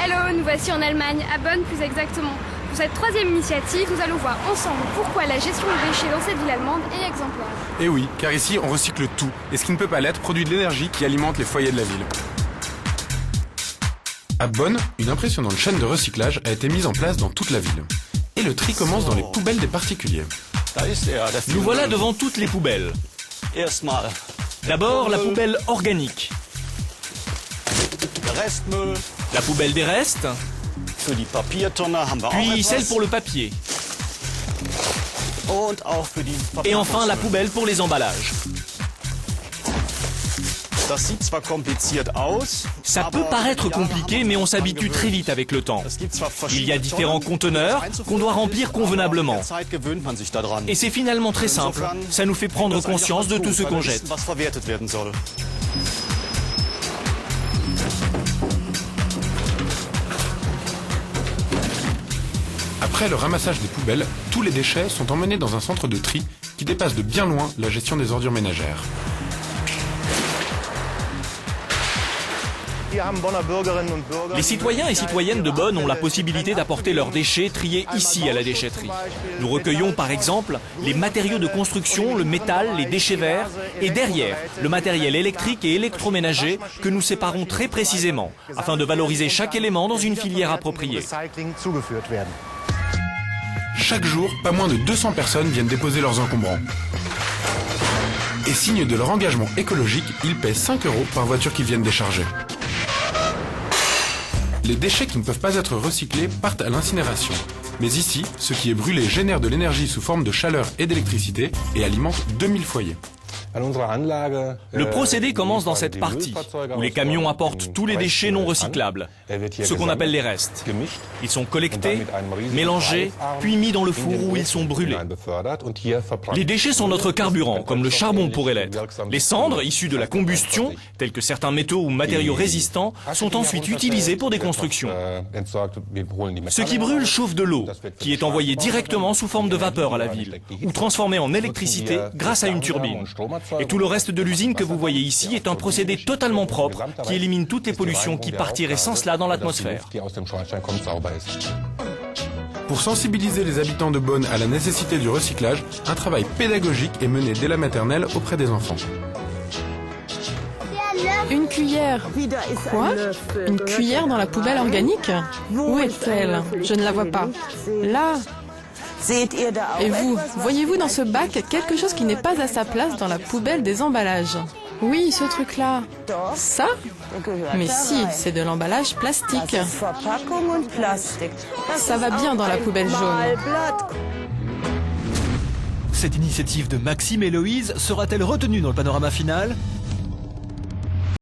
Hello, nous voici en Allemagne, à Bonn plus exactement. Pour cette troisième initiative, nous allons voir ensemble pourquoi la gestion des déchets dans cette ville allemande est exemplaire. Et oui, car ici on recycle tout, et ce qui ne peut pas l'être produit de l'énergie qui alimente les foyers de la ville. À Bonn, une impressionnante chaîne de recyclage a été mise en place dans toute la ville. Et le tri commence dans les poubelles des particuliers. Nous voilà devant toutes les poubelles. D'abord la poubelle organique. La poubelle des restes. Puis celle pour le papier. Et enfin la poubelle pour les emballages. Ça peut paraître compliqué, mais on s'habitue très vite avec le temps. Il y a différents conteneurs qu'on doit remplir convenablement. Et c'est finalement très simple. Ça nous fait prendre conscience de tout ce qu'on jette. Après le ramassage des poubelles, tous les déchets sont emmenés dans un centre de tri qui dépasse de bien loin la gestion des ordures ménagères. Les citoyens et citoyennes de Bonn ont la possibilité d'apporter leurs déchets triés ici à la déchetterie. Nous recueillons par exemple les matériaux de construction, le métal, les déchets verts et derrière le matériel électrique et électroménager que nous séparons très précisément afin de valoriser chaque élément dans une filière appropriée. Chaque jour, pas moins de 200 personnes viennent déposer leurs encombrants. Et signe de leur engagement écologique, ils paient 5 € par voiture qu'ils viennent décharger. Les déchets qui ne peuvent pas être recyclés partent à l'incinération. Mais ici, ce qui est brûlé génère de l'énergie sous forme de chaleur et d'électricité et alimente 2000 foyers. Le procédé commence dans cette partie, où les camions apportent tous les déchets non recyclables, ce qu'on appelle les restes. Ils sont collectés, mélangés, puis mis dans le four où ils sont brûlés. Les déchets sont notre carburant, comme le charbon pourrait l'être. Les cendres, issues de la combustion, telles que certains métaux ou matériaux résistants, sont ensuite utilisées pour des constructions. Ce qui brûle chauffe de l'eau, qui est envoyée directement sous forme de vapeur à la ville, ou transformée en électricité grâce à une turbine. Et tout le reste de l'usine que vous voyez ici est un procédé totalement propre qui élimine toutes les pollutions qui partiraient sans cela dans l'atmosphère. Pour sensibiliser les habitants de Bonn à la nécessité du recyclage, un travail pédagogique est mené dès la maternelle auprès des enfants. Une cuillère. Quoi? Une cuillère dans la poubelle organique? Où est-elle? Je ne la vois pas. Là. Et vous, voyez-vous dans ce bac quelque chose qui n'est pas à sa place dans la poubelle des emballages? Oui, ce truc-là. Ça? Mais si, c'est de l'emballage plastique. Ça va bien dans la poubelle jaune. Cette initiative de Maxime et Loïse sera-t-elle retenue dans le panorama final ?